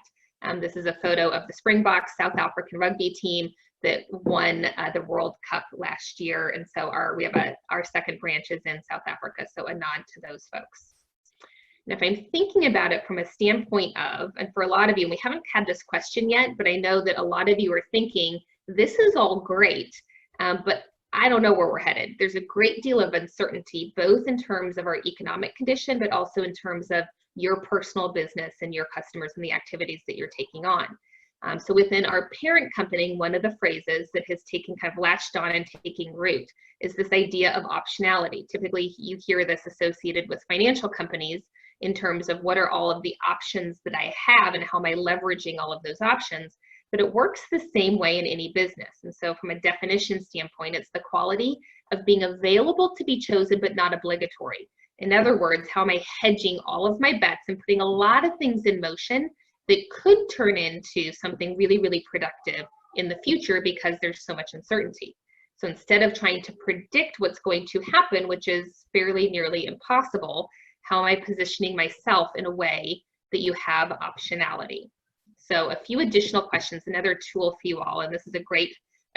This is a photo of the Springboks South African rugby team that won the World Cup last year. And so we have our second branch is in South Africa, so a nod to those folks. And if I'm thinking about it from a standpoint of, and for a lot of you, and we haven't had this question yet, but I know that a lot of you are thinking, this is all great, but I don't know where we're headed. There's a great deal of uncertainty, both in terms of our economic condition, but also in terms of your personal business and your customers and the activities that you're taking on. So within our parent company, one of the phrases that has taken kind of latched on and taking root is this idea of optionality. Typically, you hear this associated with financial companies in terms of what are all of the options that I have and how am I leveraging all of those options. But it works the same way in any business. And so from a definition standpoint, it's the quality of being available to be chosen, but not obligatory. In other words, how am I hedging all of my bets and putting a lot of things in motion that could turn into something really, really productive in the future because there's so much uncertainty. So instead of trying to predict what's going to happen, which is fairly nearly impossible, how am I positioning myself in a way that you have optionality? So a few additional questions, another tool for you all, and this is a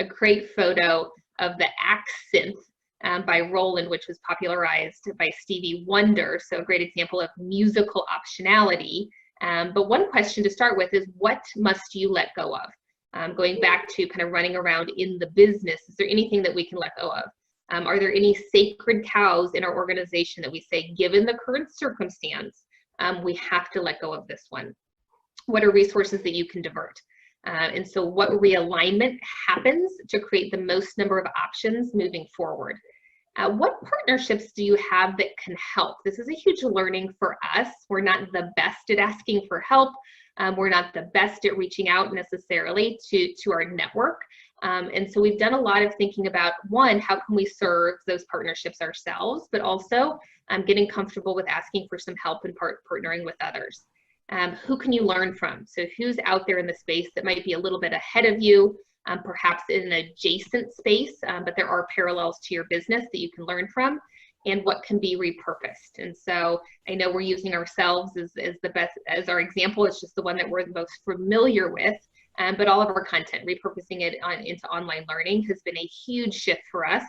great photo of the Axe synth by Roland, which was popularized by Stevie Wonder. So a great example of musical optionality. But one question to start with is, what must you let go of? Going back to kind of running around in the business, is there anything that we can let go of? Are there any sacred cows in our organization that we say, given the current circumstance, we have to let go of this one? What are resources that you can divert? And so what realignment happens to create the most number of options moving forward? What partnerships do you have that can help? This is a huge learning for us. We're not the best at asking for help. We're not the best at reaching out necessarily to our network. And so we've done a lot of thinking about, one, how can we serve those partnerships ourselves, but also getting comfortable with asking for some help and partnering with others. Who can you learn from? So who's out there in the space that might be a little bit ahead of you, perhaps in an adjacent space, but there are parallels to your business that you can learn from, and what can be repurposed. And so I know we're using ourselves as the best, as our example. It's just the one that we're the most familiar with, but all of our content, repurposing it into online learning has been a huge shift for us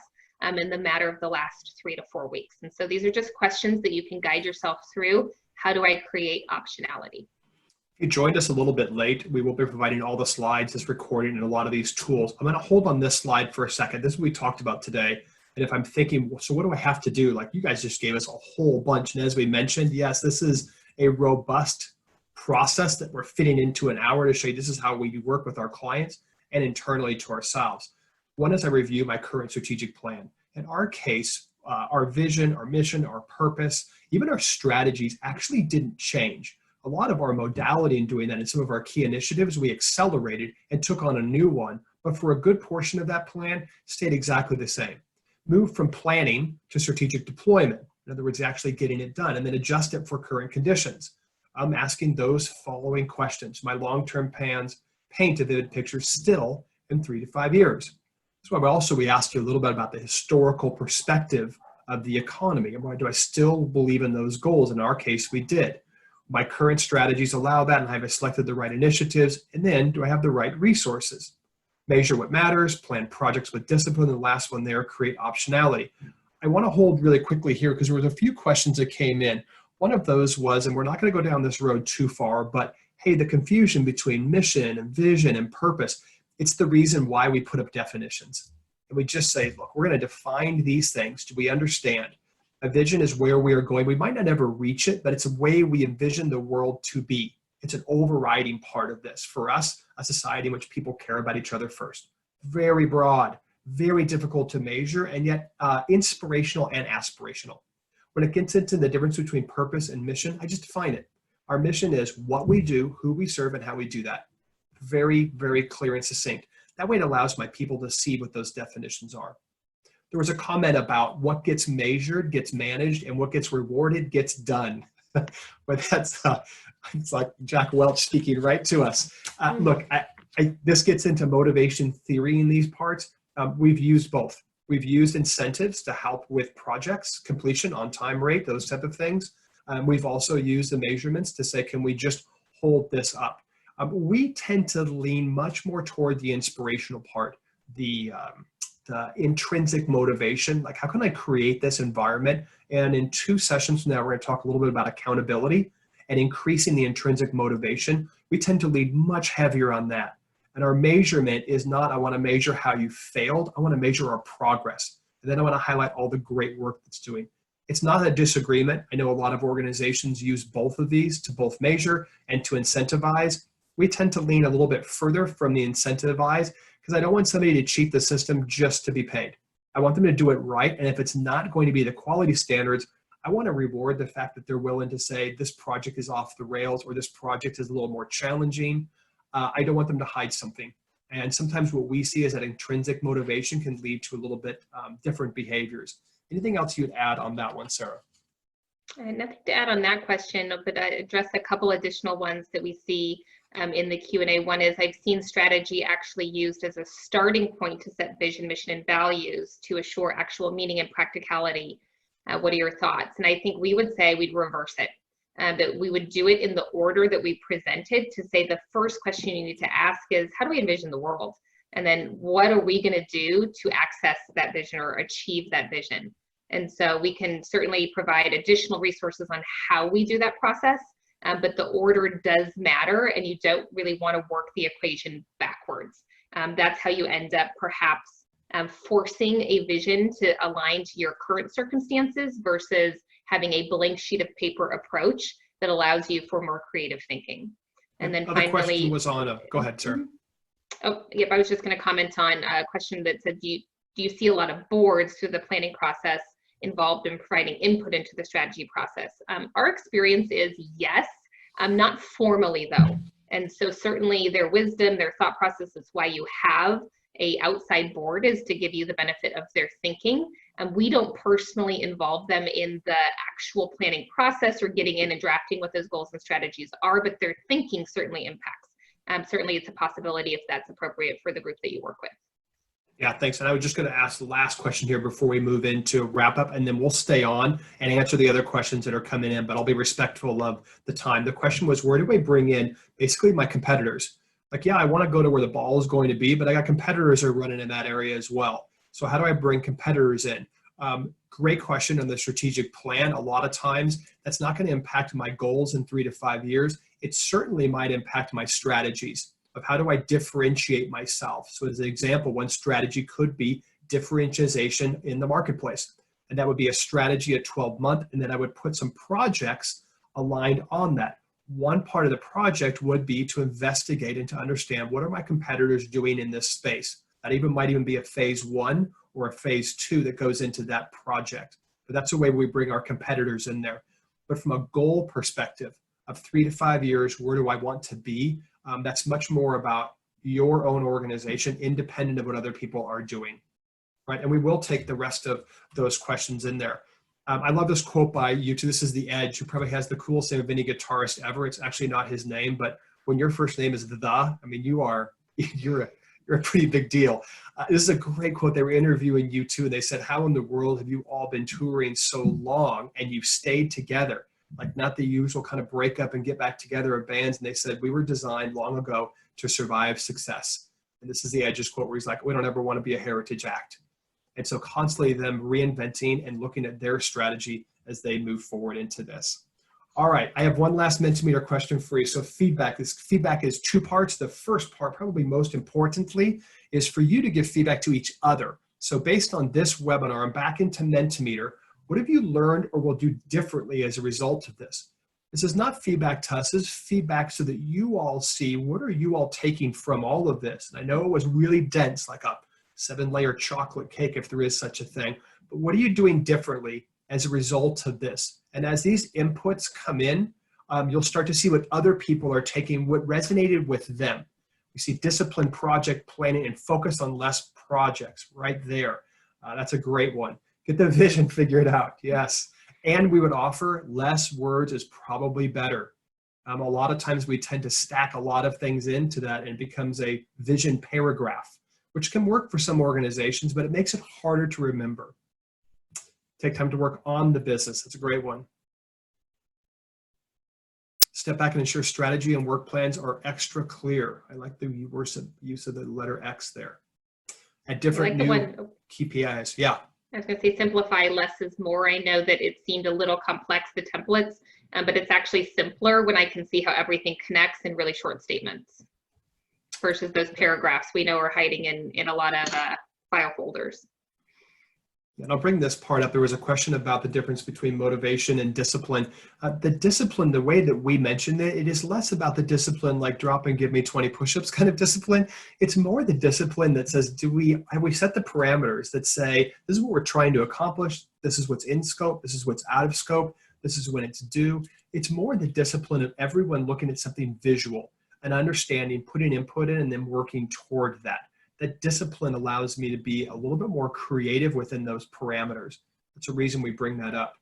in the matter of the last 3 to 4 weeks. And so these are just questions that you can guide yourself through. How do I create optionality? If you joined us a little bit late, we will be providing all the slides, this recording, and a lot of these tools. I'm going to hold on this slide for a second. This is what we talked about today. And if I'm thinking, so what do I have to do? Like, you guys just gave us a whole bunch. And as we mentioned, yes, this is a robust process that we're fitting into an hour to show you this is how we work with our clients and internally to ourselves. One is I review my current strategic plan. In our case, our vision, our mission, our purpose, even our strategies actually didn't change. A lot of our modality in doing that in some of our key initiatives, we accelerated and took on a new one, but for a good portion of that plan, stayed exactly the same. Moved from planning to strategic deployment. In other words, actually getting it done, and then adjust it for current conditions. I'm asking those following questions. My long-term plans paint a vivid picture still in 3 to 5 years. That's why we asked you a little bit about the historical perspective of the economy, and why do I still believe in those goals? In our case, we did. My current strategies allow that, and have I selected the right initiatives? And then, do I have the right resources? Measure what matters, plan projects with discipline, and the last one there, create optionality. I want to hold really quickly here because there was a few questions that came in. One of those was, and we're not going to go down this road too far, but hey, the confusion between mission and vision and purpose, it's the reason why we put up definitions. And we just say, look, we're going to define these things. Do we understand? A vision is where we are going. We might not ever reach it, but it's a way we envision the world to be. It's an overriding part of this. For us, a society in which people care about each other first. Very broad, very difficult to measure, and yet inspirational and aspirational. When it gets into the difference between purpose and mission, I just define it. Our mission is what we do, who we serve, and how we do that. Very, very clear and succinct. That way it allows my people to see what those definitions are. There was a comment about what gets measured, gets managed, and what gets rewarded, gets done. But that's, it's like Jack Welch speaking right to us. Look, this gets into motivation theory in these parts. We've used both. We've used incentives to help with projects, completion, on-time rate, those type of things. We've also used the measurements to say, can we just hold this up? We tend to lean much more toward the inspirational part, the the intrinsic motivation, like how can I create this environment? And in 2 sessions from now, we're going to talk a little bit about accountability and increasing the intrinsic motivation. We tend to lead much heavier on that. And our measurement is not, I want to measure how you failed. I want to measure our progress. And then I want to highlight all the great work that's doing. It's not a disagreement. I know a lot of organizations use both of these to both measure and to incentivize. We tend to lean a little bit further from the incentivize because I don't want somebody to cheat the system just to be paid. I want them to do it right. And if it's not going to be the quality standards, I want to reward the fact that they're willing to say this project is off the rails or this project is a little more challenging. I don't want them to hide something. And sometimes what we see is that intrinsic motivation can lead to a little bit different behaviors. Anything else you'd add on that one, Sarah? Nothing to add on that question, but I address a couple additional ones that we see in the Q&A. One is I've seen strategy actually used as a starting point to set vision, mission, and values to assure actual meaning and practicality. What are your thoughts? And I think we would say we'd reverse it, that we would do it in the order that we presented to say the first question you need to ask is, how do we envision the world? And then what are we going to do to access that vision or achieve that vision? And so we can certainly provide additional resources on how we do that process, but the order does matter, and you don't really want to work the equation backwards. That's how you end up perhaps forcing a vision to align to your current circumstances versus having a blank sheet of paper approach that allows you for more creative thinking. And then Other finally, question was on, go ahead, Sarah. Oh, yep, I was just going to comment on a question that said, do you see a lot of boards through the planning process involved in providing input into the strategy process? Our experience is yes, not formally though. And so certainly their wisdom, their thought process is why you have a outside board, is to give you the benefit of their thinking. And we don't personally involve them in the actual planning process or getting in and drafting what those goals and strategies are, but their thinking certainly impacts. Certainly it's a possibility if that's appropriate for the group that you work with. Yeah, thanks. And I was just going to ask the last question here before we move into wrap up, and then we'll stay on and answer the other questions that are coming in, but I'll be respectful of the time. The question was, where do I bring in basically my competitors? Like, yeah, I want to go to where the ball is going to be, but I got competitors that are running in that area as well. So how do I bring competitors in? Great question on the strategic plan. A lot of times that's not going to impact my goals in 3 to 5 years. It certainly might impact my strategies of how do I differentiate myself. So as an example, one strategy could be differentiation in the marketplace. And that would be a strategy at 12-month, and then I would put some projects aligned on that. One part of the project would be to investigate and to understand what are my competitors doing in this space. That might even be a phase 1 or a phase 2 that goes into that project. But that's the way we bring our competitors in there. But from a goal perspective of 3 to 5 years, where do I want to be? That's much more about your own organization, independent of what other people are doing, right? And we will take the rest of those questions in there. I love this quote by U2. This is The Edge, who probably has the coolest name of any guitarist ever. It's actually not his name, but when your first name is I mean, you're a pretty big deal. This is a great quote. They were interviewing U2, and they said, how in the world have you all been touring so long and you've stayed together? Like, not the usual kind of break up and get back together of bands. And they said, we were designed long ago to survive success. And this is The Edge's quote where he's like, we don't ever want to be a heritage act. And so constantly them reinventing and looking at their strategy as they move forward into this. All right, I have one last Mentimeter question for you. So feedback. This feedback is 2 parts. The first part, probably most importantly, is for you to give feedback to each other. So based on this webinar, I'm back into Mentimeter. What have you learned or will do differently as a result of this? This is not feedback to us. This is feedback so that you all see what are you all taking from all of this. And I know it was really dense, like a 7-layer chocolate cake, if there is such a thing. But what are you doing differently as a result of this? And as these inputs come in, you'll start to see what other people are taking, what resonated with them. We see disciplined project planning and focus on less projects right there. That's a great one. Get the vision figured out, yes. And we would offer less words is probably better. A lot of times we tend to stack a lot of things into that and it becomes a vision paragraph, which can work for some organizations, but it makes it harder to remember. Take time to work on the business. That's a great one. Step back and ensure strategy and work plans are extra clear. I like the use of the letter X there. At different KPIs, yeah. I was going to say simplify, less is more. I know that it seemed a little complex, the templates, but it's actually simpler when I can see how everything connects in really short statements versus those paragraphs we know are hiding in a lot of file folders. And I'll bring this part up. There was a question about the difference between motivation and discipline. The discipline, the way that we mentioned it, it is less about the discipline like drop and give me 20 push-ups kind of discipline. It's more the discipline that says, have we set the parameters that say, this is what we're trying to accomplish. This is what's in scope. This is what's out of scope. This is when it's due. It's more the discipline of everyone looking at something visual and understanding, putting input in, and then working toward that. That discipline allows me to be a little bit more creative within those parameters. That's a reason we bring that up.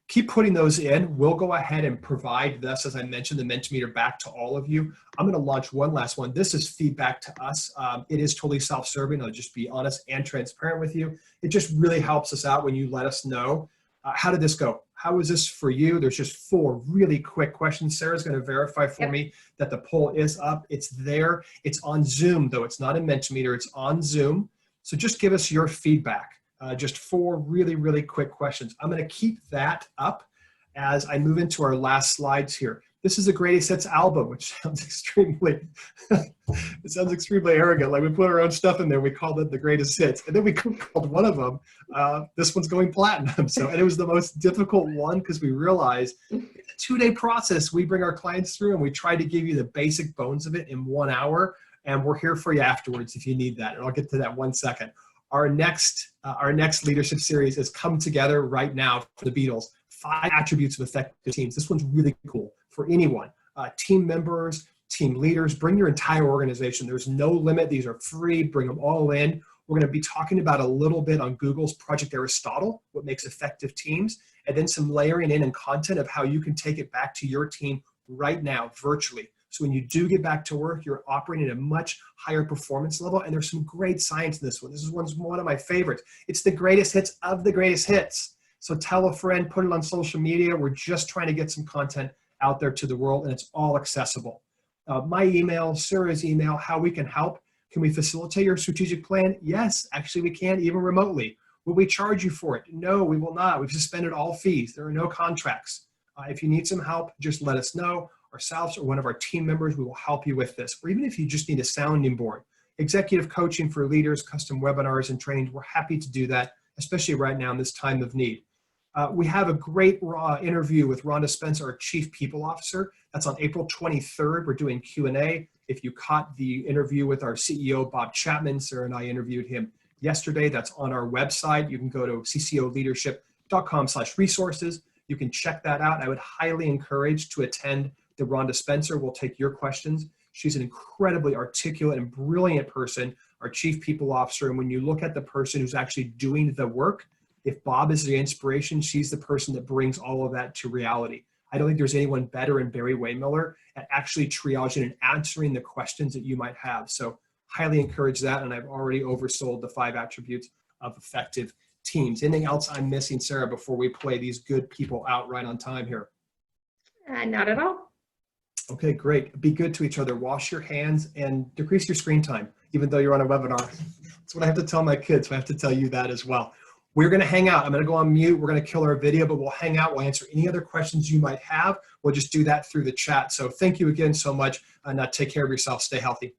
Keep putting those in. We'll go ahead and provide this, as I mentioned, the Mentimeter back to all of you. I'm going to launch one last one. This is feedback to us. It is totally self-serving. I'll just be honest and transparent with you. It just really helps us out when you let us know. How did this go? How was this for you? There's just 4 really quick questions. Sarah's going to verify for me that the poll is up. It's there. It's on Zoom, though. It's not in Mentimeter. It's on Zoom. So just give us your feedback. Just 4 really, really quick questions. I'm going to keep that up as I move into our last slides here. This is a greatest hits album, which sounds extremely, it sounds extremely arrogant. Like we put our own stuff in there, we called it the greatest hits. And then we called one of them, this one's going platinum. So, and it was the most difficult one because we realized it's a 2-day process. We bring our clients through and we try to give you the basic bones of it in 1 hour. And we're here for you afterwards if you need that. And I'll get to that 1 second. Our next leadership series is Come Together right now for the Beatles. 5 attributes of effective teams. This one's really cool for anyone. Team members, team leaders, bring your entire organization. There's no limit. These are free. Bring them all in. We're going to be talking about a little bit on Google's Project Aristotle, what makes effective teams, and then some layering in and content of how you can take it back to your team right now, virtually. So when you do get back to work, you're operating at a much higher performance level. And there's some great science in this one. This is one of my favorites. It's the greatest hits of the greatest hits. So tell a friend, put it on social media. We're just trying to get some content out there to the world, and it's all accessible. My email, Sarah's email, how we can help. Can we facilitate your strategic plan? Yes, actually we can, even remotely. Will we charge you for it? No, we will not. We've suspended all fees. There are no contracts. If you need some help, just let us know. Ourselves or one of our team members, we will help you with this. Or even if you just need a sounding board. Executive coaching for leaders, custom webinars and trainings, we're happy to do that, especially right now in this time of need. We have a great interview with Rhonda Spencer, our Chief People Officer. That's on April 23rd. We're doing Q&A. If you caught the interview with our CEO, Bob Chapman, Sarah and I interviewed him yesterday. That's on our website. You can go to ccoleadership.com/resources. You can check that out. I would highly encourage to attend the Rhonda Spencer. We'll take your questions. She's an incredibly articulate and brilliant person, our Chief People Officer. And when you look at the person who's actually doing the work, if Bob is the inspiration, she's the person that brings all of that to reality. I don't think there's anyone better than Barry Waymiller at actually triaging and answering the questions that you might have. So highly encourage that. And I've already oversold the 5 attributes of effective teams. Anything else I'm missing, Sarah, before we play these good people out right on time here? Not at all. Okay, great. Be good to each other. Wash your hands and decrease your screen time, even though you're on a webinar. That's what I have to tell my kids. So I have to tell you that as well. We're going to hang out. I'm going to go on mute. We're going to kill our video, but we'll hang out. We'll answer any other questions you might have. We'll just do that through the chat. So thank you again so much, and take care of yourself. Stay healthy.